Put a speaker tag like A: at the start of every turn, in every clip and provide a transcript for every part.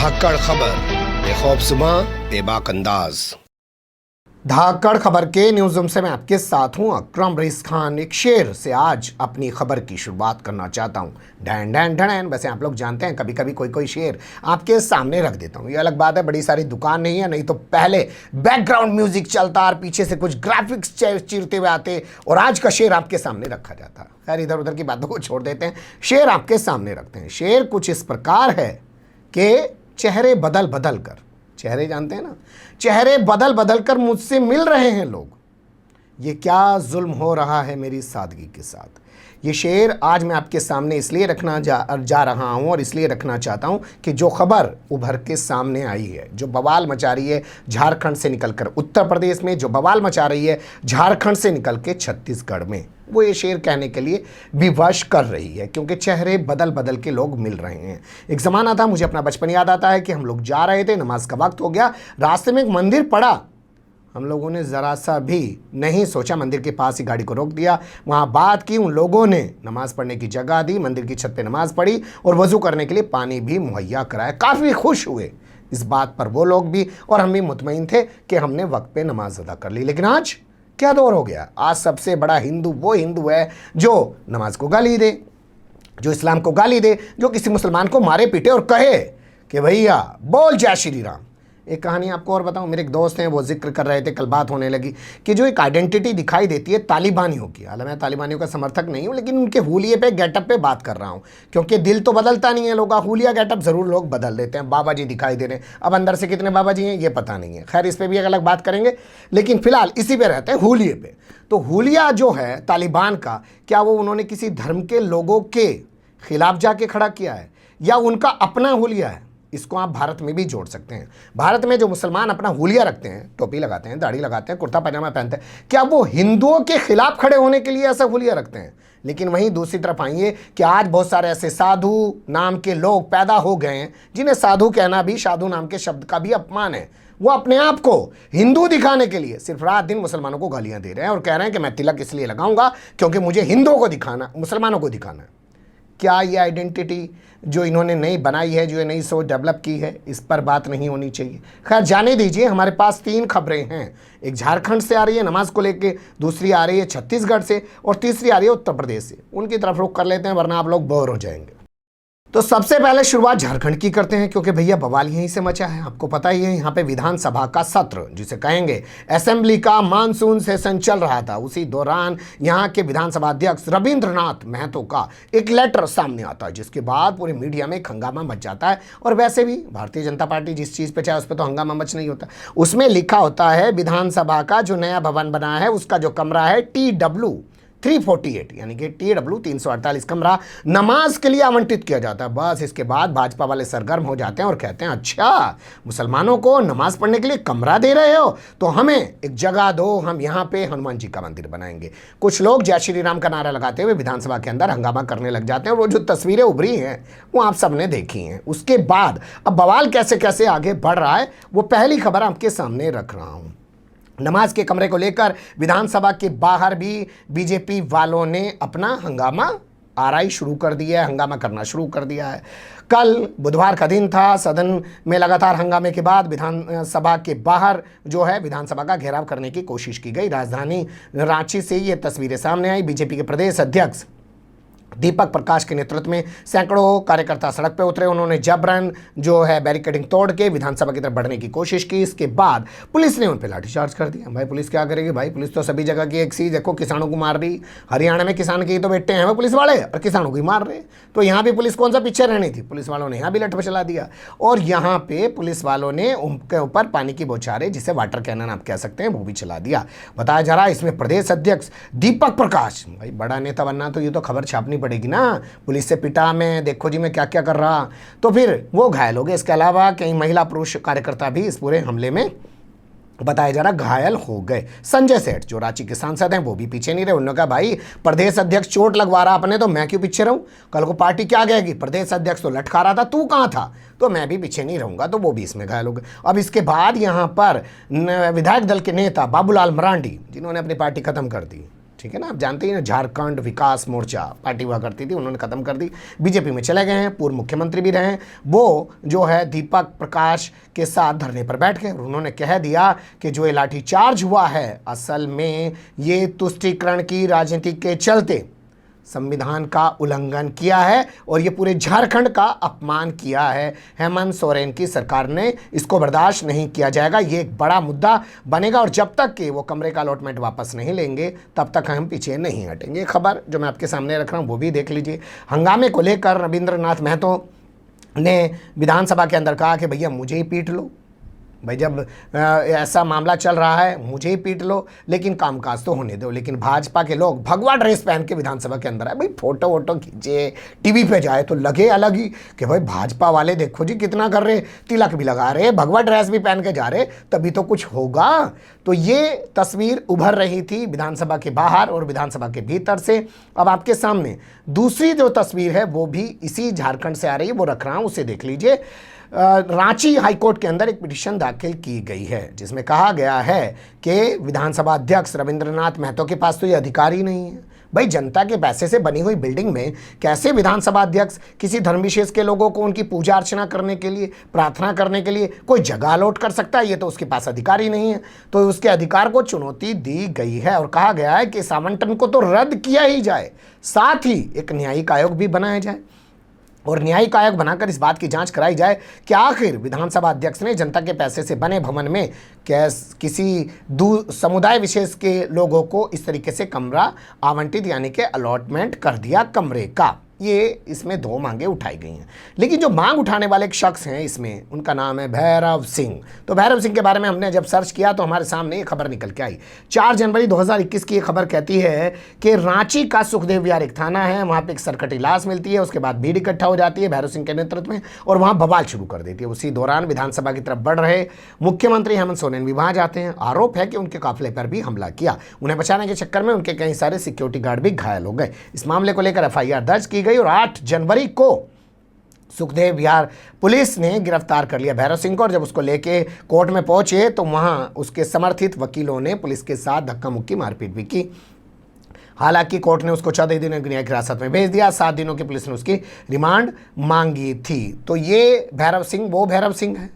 A: धाकड़ खबर बेखौफसुमा बेबाक अंदाज। धाकड़ खबर के न्यूज़ रूम से मैं आपके साथ हूं अकरम रईस खान। एक शेर से आज अपनी खबर की शुरुआत करना चाहता हूं। ढैन ढैन ढैन। वैसे आप लोग जानते हैं कभी कभी कोई शेर आपके सामने रख देता हूं। ये अलग बात है, बड़ी सारी दुकान नहीं है, नहीं तो पहले बैकग्राउंड म्यूजिक चलता और पीछे से कुछ ग्राफिक्स चीरते हुए आते और आज का शेर आपके सामने रखा जाता। खैर इधर उधर की बातों को छोड़ देते हैं, शेर आपके सामने रखते हैं। शेर कुछ इस प्रकार है कि चेहरे बदल बदल कर, चेहरे जानते हैं ना, चेहरे बदल बदल कर मुझसे मिल रहे हैं लोग। ये क्या जुल्म हो रहा है मेरी सादगी के साथ। ये शेर आज मैं आपके सामने इसलिए रखना जा रहा हूँ और इसलिए रखना चाहता हूँ कि जो खबर उभर के सामने आई है, जो बवाल मचा रही है झारखंड से निकलकर उत्तर प्रदेश में, जो बवाल मचा रही है झारखंड से निकल के छत्तीसगढ़ में, वो ये शेर कहने के लिए विवश कर रही है क्योंकि चेहरे बदल बदल के लोग मिल रहे हैं। एक ज़माना था, मुझे अपना बचपन याद आता है कि हम लोग जा रहे थे, नमाज का वक्त हो गया, रास्ते में एक मंदिर पड़ा, हम लोगों ने ज़रा सा भी नहीं सोचा, मंदिर के पास ही गाड़ी को रोक दिया, वहाँ बात की, उन लोगों ने नमाज़ पढ़ने की जगह दी, मंदिर की छत पे नमाज़ पढ़ी और वज़ू करने के लिए पानी भी मुहैया कराया। काफ़ी खुश हुए इस बात पर वो लोग भी और हम भी मुतमईन थे कि हमने वक्त पे नमाज अदा कर ली। लेकिन आज क्या दौर हो गया। आज सबसे बड़ा हिंदू वो हिंदू है जो नमाज को गाली दे, जो इस्लाम को गाली दे, जो किसी मुसलमान को मारे पीटे और कहे कि भैया बोल जय श्री राम। एक कहानी आपको और बताऊं, मेरे एक दोस्त हैं, वो जिक्र कर रहे थे, कल बात होने लगी कि जो एक आइडेंटिटी दिखाई देती है तालिबानियों की। हालांकि मैं तालिबानियों का समर्थक नहीं हूं, लेकिन उनके हुलिये पे गेटअप पे बात कर रहा हूं क्योंकि दिल तो बदलता नहीं है लोगों का, हुलिया गेटअप ज़रूर लोग बदल देते हैं। बाबा जी दिखाई दे रहे हैं, अब अंदर से कितने बाबा जी हैं ये पता नहीं है, खैर इस पर भी एक अलग बात करेंगे, लेकिन फिलहाल इसी पे रहते हैं, हुलिये पे। तो हुलिया जो है तालिबान का, क्या वो उन्होंने किसी धर्म के लोगों के खिलाफ जाके खड़ा किया है या उनका अपना हुलिया है? इसको आप भारत में भी जोड़ सकते हैं। भारत में जो मुसलमान अपना हुलिया रखते हैं, टोपी लगाते हैं, दाढ़ी लगाते हैं, कुर्ता पैजामा पहनते हैं, क्या वो हिंदुओं के खिलाफ खड़े होने के लिए ऐसा हुलिया रखते हैं? लेकिन वहीं दूसरी तरफ आइए कि आज बहुत सारे ऐसे साधु नाम के लोग पैदा हो गए हैं जिन्हें साधु कहना भी, साधु नाम के शब्द का भी अपमान है। वो अपने आप को हिंदू दिखाने के लिए सिर्फ रात दिन मुसलमानों को गालियां दे रहे हैं और कह रहे हैं कि मैं तिलक इसलिए लगाऊंगा क्योंकि मुझे हिंदुओं को दिखाना, मुसलमानों को दिखाना है। क्या ये आइडेंटिटी जो इन्होंने नई बनाई है, जो ये नई सोच डेवलप की है, इस पर बात नहीं होनी चाहिए? खैर जाने दीजिए। हमारे पास 3 खबरें हैं, एक झारखंड से आ रही है नमाज को लेके, दूसरी आ रही है छत्तीसगढ़ से और तीसरी आ रही है उत्तर प्रदेश से। उनकी तरफ रुख कर लेते हैं वरना आप लोग बोर हो जाएंगे। तो सबसे पहले शुरुआत झारखंड की करते हैं क्योंकि भैया बवाल यहीं से मचा है। आपको पता ही है, यहाँ पे विधानसभा का सत्र जिसे कहेंगे असेंबली का मानसून सेशन चल रहा था। उसी दौरान यहाँ के विधानसभा अध्यक्ष रविंद्रनाथ महतो का एक लेटर सामने आता है जिसके बाद पूरे मीडिया में हंगामा मच जाता है। और वैसे भी भारतीय जनता पार्टी जिस चीज़ पर चाहे उस पर तो हंगामा मच नहीं होता। उसमें लिखा होता है विधानसभा का जो नया भवन बना है उसका जो कमरा है TW 348 यानी कि TW 348 कमरा नमाज के लिए आवंटित किया जाता है। बस इसके बाद भाजपा वाले सरगर्म हो जाते हैं और कहते हैं अच्छा मुसलमानों को नमाज पढ़ने के लिए कमरा दे रहे हो तो हमें एक जगह दो, हम यहाँ पे हनुमान जी का मंदिर बनाएंगे। कुछ लोग जय श्री राम का नारा लगाते हुए विधानसभा के अंदर हंगामा करने लग जाते हैं और वो जो तस्वीरें उभरी हैं वो आप सबने देखी हैं। उसके बाद अब बवाल कैसे कैसे आगे बढ़ रहा है वो पहली खबर आपके सामने रख रहा हूँ। नमाज के कमरे को लेकर विधानसभा के बाहर भी बीजेपी वालों ने अपना हंगामा आराई शुरू कर दिया है, हंगामा करना शुरू कर दिया है। कल बुधवार का दिन था, सदन में लगातार हंगामे के बाद विधानसभा के बाहर जो है विधानसभा का घेराव करने की कोशिश की गई। राजधानी रांची से ये तस्वीरें सामने आई। बीजेपी के प्रदेश अध्यक्ष दीपक प्रकाश के नेतृत्व में सैकड़ों कार्यकर्ता सड़क पर उतरे। उन्होंने जबरन जो है बैरिकेडिंग तोड़ के विधानसभा की तरफ बढ़ने की कोशिश की। इसके बाद पुलिस ने उन पर लाठीचार्ज कर दिया। भाई पुलिस क्या करेगी? भाई पुलिस तो सभी जगह की एक सी देखो, किसानों को मार रही। हरियाणा में किसान के तो बेटे हैं वो पुलिस वाले और किसानों को ही मार रहे। तो यहाँ भी पुलिस कौन सा पीछे रहनी थी? पुलिस वालों ने यहाँ भी लठ चला दिया और यहाँ पे पुलिस वालों ने उनके ऊपर पानी की बौछारें, जिसे वाटर कैनन आप कह सकते हैं, वो भी चला दिया। बताया जा रहा है इसमें प्रदेश अध्यक्ष दीपक प्रकाश, भाई बड़ा नेता बनना तो ये तो खबर छापनी पड़ेगी ना, पुलिस से पिटा, मैं देखो जी मैं क्या क्या कर रहा, तो फिर वो घायल हो गए। इसके अलावा कई महिला पुरुष कार्यकर्ता भी इस पूरे हमले में बताया जा रहा घायल हो गए। संजय सेठ जो रांची के सांसद हैं वो भी पीछे नहीं रहे। उन्होंने कहा भाई प्रदेश अध्यक्ष चोट लगवा रहा अपने तो मैं क्यों पीछे रहूं? कल को पार्टी क्या कहेगी? प्रदेश अध्यक्ष तो लटका रहा था, तू कहां था? तो मैं भी पीछे नहीं रहूंगा। तो वो भी इसमें घायल हो गए। अब इसके बाद यहां पर विधायक दल के नेता बाबूलाल मरांडी जिन्होंने अपनी पार्टी खत्म कर दी, ठीक है ना। आप जानते हैं ना, झारखंड विकास मोर्चा पार्टी हुआ करती थी, उन्होंने खत्म कर दी, बीजेपी में चले गए हैं, पूर्व मुख्यमंत्री भी रहे हैं। वो जो है दीपक प्रकाश के साथ धरने पर बैठ गए और उन्होंने कह दिया कि जो ये लाठीचार्ज हुआ है असल में ये तुष्टीकरण की राजनीति के चलते संविधान का उल्लंघन किया है और ये पूरे झारखंड का अपमान किया है। हेमंत सोरेन की सरकार ने इसको बर्दाश्त नहीं किया जाएगा, ये एक बड़ा मुद्दा बनेगा और जब तक कि वो कमरे का अलॉटमेंट वापस नहीं लेंगे तब तक हम पीछे नहीं हटेंगे। खबर जो मैं आपके सामने रख रहा हूँ वो भी देख लीजिए। हंगामे को लेकर रविंद्रनाथ महतो ने विधानसभा के अंदर कहा कि भैया मुझे ही पीट लो, भाई जब ऐसा मामला चल रहा है मुझे ही पीट लो, लेकिन कामकाज तो होने दो। लेकिन भाजपा के लोग भगवा ड्रेस पहन के विधानसभा के अंदर आए, भाई फोटो वोटो खींचे, टीवी पे जाए तो लगे अलग ही कि भाई भाजपा वाले देखो जी कितना कर रहे, तिलक भी लगा रहे, भगवा ड्रेस भी पहन के जा रहे, तभी तो कुछ होगा। तो ये तस्वीर उभर रही थी विधानसभा के बाहर और विधानसभा के भीतर से। अब आपके सामने दूसरी जो तस्वीर है वो भी इसी झारखंड से आ रही है, वो रख रहा हूँ, उसे देख लीजिए। रांची हाईकोर्ट के अंदर एक पिटीशन दाखिल की गई है जिसमें कहा गया है कि विधानसभा अध्यक्ष रविंद्रनाथ महतो के पास तो ये अधिकार ही नहीं है। भाई जनता के पैसे से बनी हुई बिल्डिंग में कैसे विधानसभा अध्यक्ष किसी धर्म विशेष के लोगों को उनकी पूजा अर्चना करने के लिए, प्रार्थना करने के लिए कोई जगह अलॉट कर सकता है? ये तो उसके पास अधिकार ही नहीं है। तो उसके अधिकार को चुनौती दी गई है और कहा गया है कि इस आवंटन को तो रद्द किया ही जाए, साथ ही एक न्यायिक आयोग भी बनाया जाए और न्यायिक आयोग बनाकर इस बात की जांच कराई जाए कि आखिर विधानसभा अध्यक्ष ने जनता के पैसे से बने भवन में किसी समुदाय विशेष के लोगों को इस तरीके से कमरा आवंटित यानी कि अलॉटमेंट कर दिया कमरे का। ये इसमें दो मांगे उठाई गई हैं, लेकिन जो मांग उठाने वाले एक शख्स हैं इसमें, उनका नाम है भैरव सिंह। तो भैरव सिंह के बारे में हमने जब सर्च किया तो हमारे सामने ये खबर निकल के आई। 4 जनवरी 2021 की ये खबर कहती है कि रांची का सुखदेव विहार एक थाना है, वहाँ पे एक सरकटी लाश मिलती है, उसके बाद भीड़ इकट्ठा हो जाती है भैरव सिंह के नेतृत्व में और वहाँ बवाल शुरू कर देती है। उसी दौरान विधानसभा की तरफ बढ़ रहे मुख्यमंत्री हेमंत सोरेन भी वहाँ जाते हैं। आरोप है कि उनके काफिले पर भी हमला किया, उन्हें बचाने के चक्कर में उनके कई सारे सिक्योरिटी गार्ड भी घायल हो गए। इस मामले को लेकर FIR दर्ज की गई और 8 जनवरी को सुखदेव विहार पुलिस ने गिरफ्तार कर लिया भैरव सिंह को और जब उसको लेके कोर्ट में पहुंचे तो वहां उसके समर्थित वकीलों ने पुलिस के साथ धक्का मुक्की मारपीट भी की। हालांकि कोर्ट ने उसको 14 दिनों की न्यायिक हिरासत में भेज दिया, 7 दिनों की पुलिस ने उसकी रिमांड मांगी थी। तो ये भैरव सिंह वो भैरव सिंह है,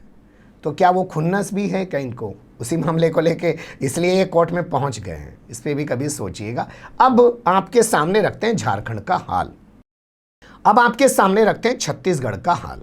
A: तो क्या वो खुन्नस भी है क्या इनको उसी मामले को लेके, इसलिए ये कोर्ट में पहुंच गए हैं? इस पर भी कभी सोचिएगा। अब आपके सामने रखते हैं झारखंड का हाल, अब आपके सामने रखते हैं छत्तीसगढ़ का हाल।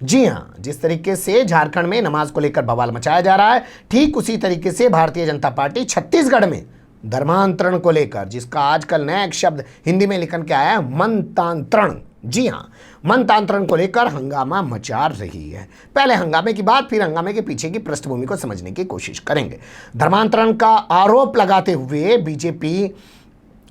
A: जी हां, जिस तरीके से झारखंड में नमाज को लेकर बवाल मचाया जा रहा है, ठीक उसी तरीके से भारतीय जनता पार्टी छत्तीसगढ़ में धर्मांतरण को लेकर, जिसका आजकल नया एक शब्द हिंदी में लिखन के आया है, मनतांतरण। जी हां, मनतांतरण को लेकर हंगामा मचा रही है। पहले हंगामे की बात, फिर हंगामे के पीछे की पृष्ठभूमि को समझने की कोशिश करेंगे। धर्मांतरण का आरोप लगाते हुए बीजेपी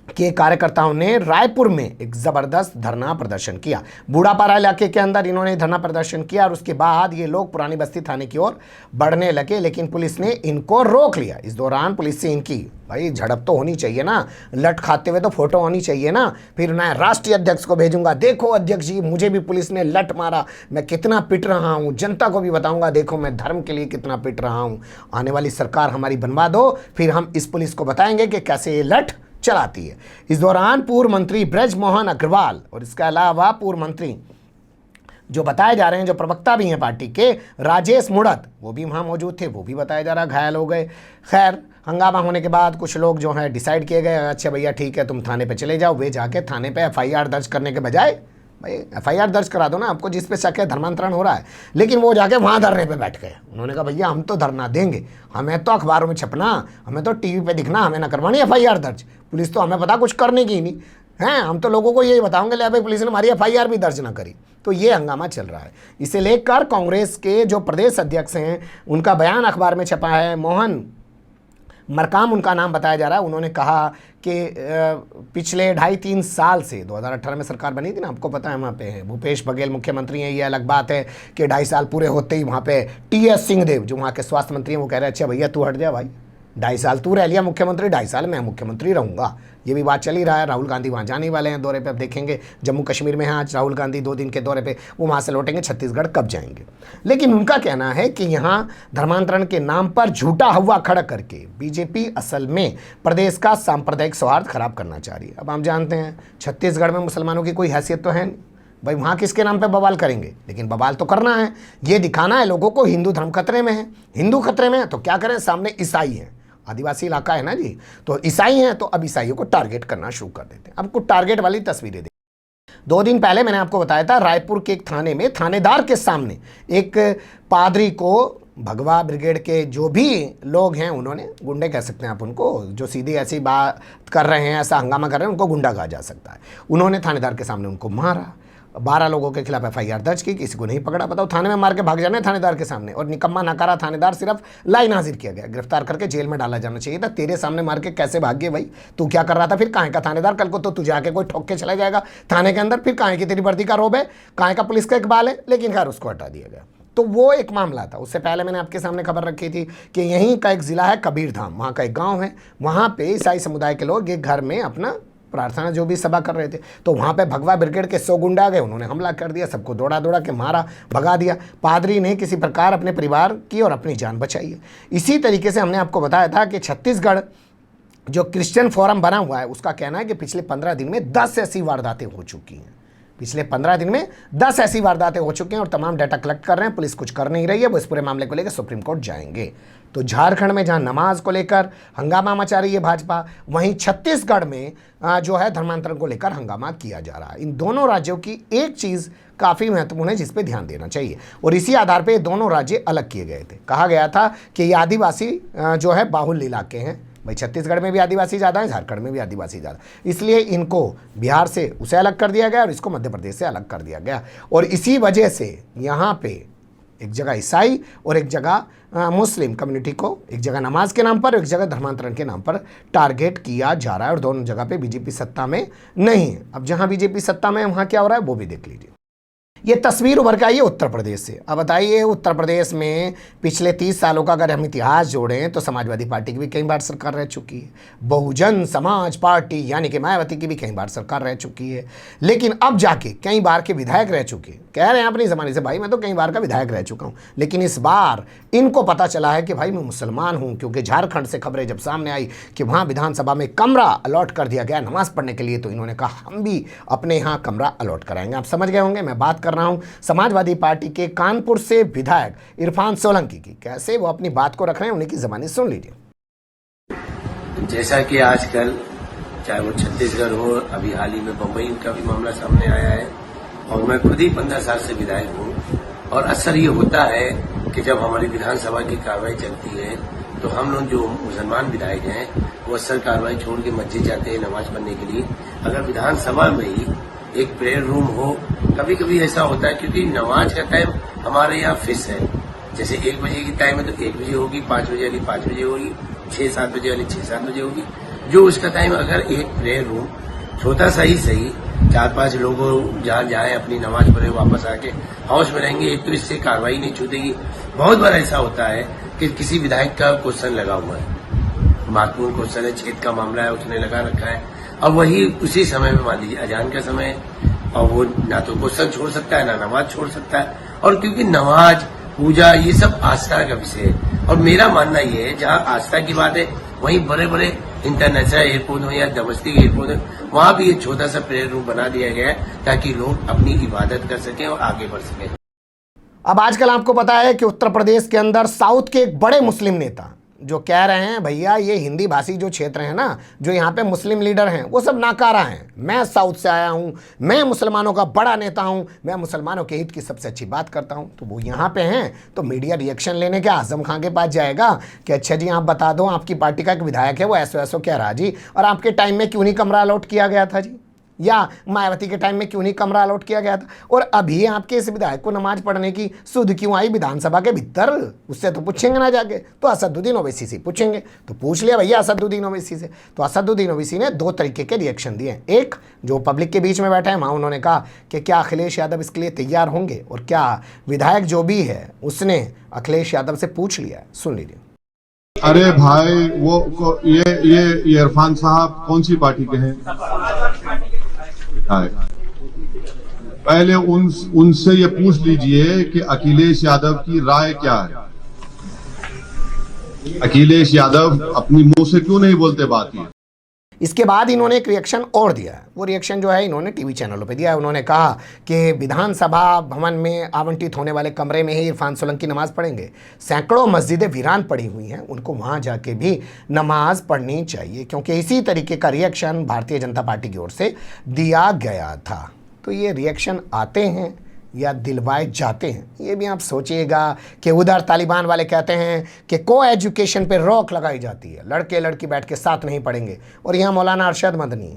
A: के कार्यकर्ताओं ने रायपुर में एक जबरदस्त धरना प्रदर्शन किया। बूढ़ापारा इलाके के अंदर इन्होंने धरना प्रदर्शन किया और उसके बाद ये लोग पुरानी बस्ती थाने की ओर बढ़ने लगे, लेकिन पुलिस ने इनको रोक लिया। इस दौरान पुलिस से इनकी भाई झड़प तो होनी चाहिए ना, लट खाते हुए तो फोटो होनी चाहिए ना। फिर मैं राष्ट्रीय अध्यक्ष को भेजूंगा, देखो अध्यक्ष जी मुझे भी पुलिस ने लट मारा, मैं कितना पिट रहा हूँ, जनता को भी बताऊंगा देखो मैं धर्म के लिए कितना पिट रहा हूँ, आने वाली सरकार हमारी बनवा दो, फिर हम इस पुलिस को बताएंगे कि कैसे ये लट चलाती है। इस दौरान पूर्व मंत्री ब्रजमोहन अग्रवाल और इसके अलावा पूर्व मंत्री जो बताए जा रहे हैं, जो प्रवक्ता भी हैं पार्टी के, राजेश मुड़त, वो भी वहाँ मौजूद थे, वो भी बताया जा रहा घायल हो गए। खैर हंगामा होने के बाद कुछ लोग जो हैं डिसाइड किए गए, अच्छा भैया ठीक है तुम थाने पे चले जाओ। वे जाके थाने पे FIR दर्ज करने के बजाय, भाई FIR दर्ज करा दो ना, आपको जिस पे शक है धर्मांतरण हो रहा है, लेकिन वो जाके वहाँ धरने पे बैठ गए। उन्होंने कहा भैया हम तो धरना देंगे, हमें तो अखबारों में छपना, हमें तो टीवी पे दिखना, हमें ना करवानी FIR दर्ज, पुलिस तो हमें पता कुछ करने की ही नहीं है, हम तो लोगों को यही बताओगे ले भाई पुलिस ने हमारी FIR भी दर्ज ना करी। तो ये हंगामा चल रहा है। इसे लेकर कांग्रेस के जो प्रदेश अध्यक्ष हैं उनका बयान अखबार में छपा है, मोहन मरकाम उनका नाम बताया जा रहा है। उन्होंने कहा कि पिछले 2.5-3 साल से 2018 में सरकार बनी थी ना, आपको पता है वहाँ पे भूपेश बघेल मुख्यमंत्री हैं। ये अलग बात है कि 2.5 साल पूरे होते ही वहाँ पे TS सिंहदेव जो वहाँ के स्वास्थ्य मंत्री हैं वो कह रहे हैं अच्छा भैया तू हट जा भाई, 2.5 साल तू रह लिया मुख्यमंत्री, 2.5 साल मैं मुख्यमंत्री रहूंगा, ये भी बात चल ही रहा है। राहुल गांधी वहाँ जाने वाले हैं दौरे पे, अब देखेंगे। जम्मू कश्मीर में हैं आज राहुल गांधी 2 दिन के दौरे पे, वो वहाँ से लौटेंगे, छत्तीसगढ़ कब जाएंगे। लेकिन उनका कहना है कि यहाँ धर्मांतरण के नाम पर झूठा हवा खड़ा करके बीजेपी असल में प्रदेश का सांप्रदायिक सौहार्द खराब करना चाह रही है। अब हम जानते हैं छत्तीसगढ़ में मुसलमानों की कोई हैसियत तो है नहीं भाई, वहाँ किसके नाम पे बवाल करेंगे, लेकिन बवाल तो करना है, ये दिखाना है लोगों को हिंदू धर्म खतरे में है। हिंदू खतरे में है तो क्या करें, सामने ईसाई हैं, आदिवासी इलाका है ना जी, तो ईसाई हैं तो अब ईसाइयों को टारगेट करना शुरू कर देते हैं। अब कुछ टारगेट वाली तस्वीरें देखिए। 2 दिन पहले मैंने आपको बताया था रायपुर के एक थाने में थानेदार के सामने एक पादरी को भगवा ब्रिगेड के जो भी लोग हैं, उन्होंने, गुंडे कह सकते हैं आप उनको, जो सीधी ऐसी बात कर रहे हैं, ऐसा हंगामा कर रहे हैं, उनको गुंडा कहा जा सकता है, उन्होंने थानेदार के सामने उनको मारा। 12 लोगों के खिलाफ FIR दर्ज की, किसी को नहीं पकड़ा। बताओ, थाने में मार के भाग जाने थानेदार के सामने, और निकम्मा नकारा थानेदार सिर्फ लाइन हाजिर किया गया, गिरफ्तार करके जेल में डाला जाना चाहिए था। तेरे सामने मार के कैसे भाग गए भाई, तू क्या कर रहा था फिर, कहाँ का थानेदार, कल को तो तुझे आके कोई ठोक के चला जाएगा थाने के अंदर, फिर कहाँ की तेरी वर्दी का रोब है, कहाँ का पुलिस का इकबाल है। लेकिन खैर उसको हटा दिया गया। तो वो एक मामला था। उससे पहले मैंने आपके सामने खबर रखी थी कि यहीं का एक जिला है कबीरधाम, वहाँ का एक गाँव है, वहाँ पे ईसाई समुदाय के लोग एक घर में अपना प्रार्थना जो भी सभा कर रहे थे, तो वहाँ पे भगवा ब्रिगेड के 100 गुंडा आ गए, उन्होंने हमला कर दिया, सबको दौड़ा दौड़ा के मारा, भगा दिया। पादरी ने किसी प्रकार अपने परिवार की और अपनी जान बचाई है। इसी तरीके से हमने आपको बताया था कि छत्तीसगढ़ जो क्रिश्चियन फोरम बना हुआ है, उसका कहना है कि पिछले 15 दिन में 10 ऐसी वारदातें हो चुकी हैं। पिछले 15 दिन में 10 ऐसी वारदातें हो चुकी हैं और तमाम डाटा कलेक्ट कर रहे हैं। पुलिस कुछ कर नहीं रही है, वो इस पूरे मामले को लेकर सुप्रीम कोर्ट जाएंगे। तो झारखंड में जहां नमाज को लेकर हंगामा मचा रही है भाजपा, वहीं छत्तीसगढ़ में जो है धर्मांतरण को लेकर हंगामा किया जा रहा है। इन दोनों राज्यों की एक चीज़ काफ़ी महत्वपूर्ण है जिस पे ध्यान देना चाहिए, और इसी आधार पर ये दोनों राज्य अलग किए गए थे। कहा गया था कि ये आदिवासी जो है बाहुल्य इलाके हैं भाई, छत्तीसगढ़ में भी आदिवासी ज़्यादा है, झारखंड में भी आदिवासी ज़्यादा, इसलिए इनको बिहार से उसे अलग कर दिया गया और इसको मध्य प्रदेश से अलग कर दिया गया। और इसी वजह से यहाँ पे एक जगह ईसाई और एक जगह मुस्लिम कम्युनिटी को, एक जगह नमाज के नाम पर, एक जगह धर्मांतरण के नाम पर टारगेट किया जा रहा है, और दोनों जगह पे बीजेपी सत्ता में नहीं है। अब जहाँ बीजेपी सत्ता में है वहाँ क्या हो रहा है वो भी देख लीजिए। ये तस्वीर उभर के आई है उत्तर प्रदेश से। अब बताइए, उत्तर प्रदेश में पिछले 30 सालों का अगर हम इतिहास जोड़ें तो समाजवादी पार्टी की भी कई बार सरकार रह चुकी है, बहुजन समाज पार्टी यानी कि मायावती की भी कई बार सरकार रह चुकी है, लेकिन अब जाके कई बार के विधायक रह चुके हैं। कह रहे हैं अपनी ज़माने से भाई मैं तो कई बार का विधायक रह चुका हूँ, लेकिन इस बार इनको पता चला है कि भाई मैं मुसलमान हूँ, क्योंकि झारखंड से खबरें जब सामने आई कि वहाँ विधानसभा में कमरा अलॉट कर दिया गया नमाज पढ़ने के लिए, तो इन्होंने कहा हम भी अपने यहाँ कमरा अलॉट कराएंगे। आप समझ गए होंगे मैं बात कर रहा हूँ समाजवादी पार्टी के कानपुर से विधायक इरफान सोलंकी की। कैसे वो अपनी बात को रख रहे हैं, उन्हीं की ज़बानी सुन लीजिए।
B: जैसा कि आजकल चाहे वो छत्तीसगढ़ हो, अभी हाल ही में बम्बई का भी मामला सामने आया है, और मैं खुद ही 15 साल से विधायक हूँ, और अक्सर ये होता है कि जब हमारी विधानसभा की कार्रवाई चलती है तो हम लोग जो मुसलमान विधायक हैं वो अक्सर कार्रवाई छोड़ के मस्जिद जाते हैं नमाज पढ़ने के लिए। अगर विधानसभा में ही एक प्रेयर रूम हो, कभी कभी ऐसा होता है क्योंकि नमाज का टाइम हमारे यहाँ फिक्स है, जैसे 1 बजे की टाइम है तो 1 बजे होगी, 5 बजे वाली 5 बजे होगी, 6-7 बजे वाली 6-7 बजे होगी, जो उसका टाइम। अगर एक प्रेयर रूम छोटा सा ही सही 4-5 लोगों जहाँ जाए अपनी नमाज पढ़े वापस आके हाउस में रहेंगे, एक तो इससे कार्रवाई नहीं छूटेगी। बहुत बार ऐसा होता है कि किसी विधायक का क्वेश्चन लगा हुआ है, महत्वपूर्ण क्वेश्चन है, छेद का मामला है, उसने लगा रखा है, अब वही उसी समय में मान लीजिए अजान का समय है, और वो ना तो क्वेश्चन छोड़ सकता है ना नमाज छोड़ सकता है। और क्योंकि नमाज पूजा ये सब आस्था का विषय है, और मेरा मानना ये है जहाँ आस्था की बात है वहीं बड़े बड़े इंटरनेशनल एयरपोर्ट हो या डोमेस्टिक एयरपोर्ट हो, वहाँ भी एक छोटा सा प्रेयर रूम बना दिया गया है ताकि लोग अपनी इबादत कर सकें और आगे बढ़ सकें।
A: अब आजकल आपको पता है कि उत्तर प्रदेश के अंदर साउथ के एक बड़े मुस्लिम नेता जो कह रहे हैं भैया ये हिंदी भाषी जो क्षेत्र है ना, जो यहाँ पे मुस्लिम लीडर हैं वो सब नाकारा हैं, मैं साउथ से आया हूँ, मैं मुसलमानों का बड़ा नेता हूँ, मैं मुसलमानों के हित की सबसे अच्छी बात करता हूँ। तो वो यहाँ पे हैं तो मीडिया रिएक्शन लेने के आजम खान के पास जाएगा कि अच्छा जी आप बता दो आपकी पार्टी का एक विधायक है वो ऐसो ऐसो कह रहा जी, और आपके टाइम में क्यों नहीं कमरा अलॉट किया गया था जी, या मायावती के टाइम में क्यों नहीं कमरा अलॉट किया गया था, और अभी आपके इस विधायक को नमाज पढ़ने की सुध क्यों आई विधानसभा के भीतर, उससे तो पूछेंगे ना जाके, तो असदुद्दीन ओवैसी से पूछेंगे। तो पूछ लिया भैया असदुद्दीन ओवैसी से, तो असदुद्दीन ओवैसी ने 2 तरीके के रिएक्शन दिए। एक जो पब्लिक के बीच में बैठा है वहाँ उन्होंने कहा कि क्या अखिलेश यादव इसके लिए तैयार होंगे, और क्या विधायक जो भी है उसने अखिलेश यादव से पूछ लिया। सुन लीजिए।
C: अरे भाई ये इरफान साहब कौन सी पार्टी के हैं? विधायक। पहले उनसे ये पूछ लीजिए कि अखिलेश यादव की राय क्या है। अखिलेश यादव अपनी मुंह से क्यों नहीं बोलते बात ये?
A: इसके बाद इन्होंने एक रिएक्शन और दिया है। वो रिएक्शन जो है इन्होंने टीवी चैनलों पे दिया है। उन्होंने कहा कि विधानसभा भवन में आवंटित होने वाले कमरे में ही इरफान सोलंकी नमाज पढ़ेंगे। सैकड़ों मस्जिदें वीरान पड़ी हुई हैं, उनको वहाँ जाके भी नमाज पढ़नी चाहिए, क्योंकि इसी तरीके का रिएक्शन भारतीय जनता पार्टी की ओर से दिया गया था। तो ये रिएक्शन आते हैं या दिलवाए जाते हैं, ये भी आप सोचिएगा। कि उधर तालिबान वाले कहते हैं कि को एजुकेशन पे रोक लगाई जाती है, लड़के लड़की बैठ के साथ नहीं पढ़ेंगे, और यहाँ मौलाना अरशद मदनी,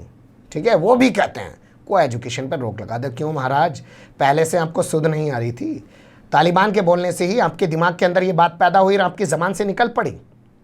A: ठीक है, वो भी कहते हैं को एजुकेशन पर रोक लगा दे। क्यों महाराज, पहले से आपको सुध नहीं आ रही थी? तालिबान के बोलने से ही आपके दिमाग के अंदर ये बात पैदा हुई और आपकी ज़बान से निकल पड़ी,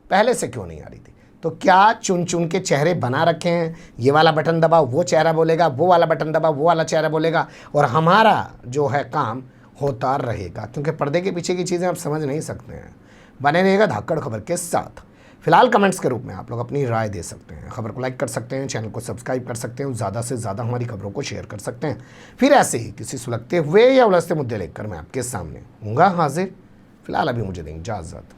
A: पहले से क्यों नहीं आ रही थी? तो क्या चुन चुन के चेहरे बना रखे हैं? ये वाला बटन दबाओ वो चेहरा बोलेगा, वो वाला बटन दबाओ वो वाला चेहरा बोलेगा, और हमारा जो है काम होता रहेगा, क्योंकि पर्दे के पीछे की चीज़ें आप समझ नहीं सकते हैं। बने रहिएगा धाकड़ खबर के साथ। फिलहाल कमेंट्स के रूप में आप लोग अपनी राय दे सकते हैं, खबर को लाइक कर सकते हैं, चैनल को सब्सक्राइब कर सकते हैं, ज़्यादा से ज़्यादा हमारी खबरों को शेयर कर सकते हैं। फिर ऐसे ही किसी सुलगते हुए या उलझते मुद्दे लेकर मैं आपके सामने हूँगा हाजिर। फिलहाल अभी मुझे दें इजाज़त।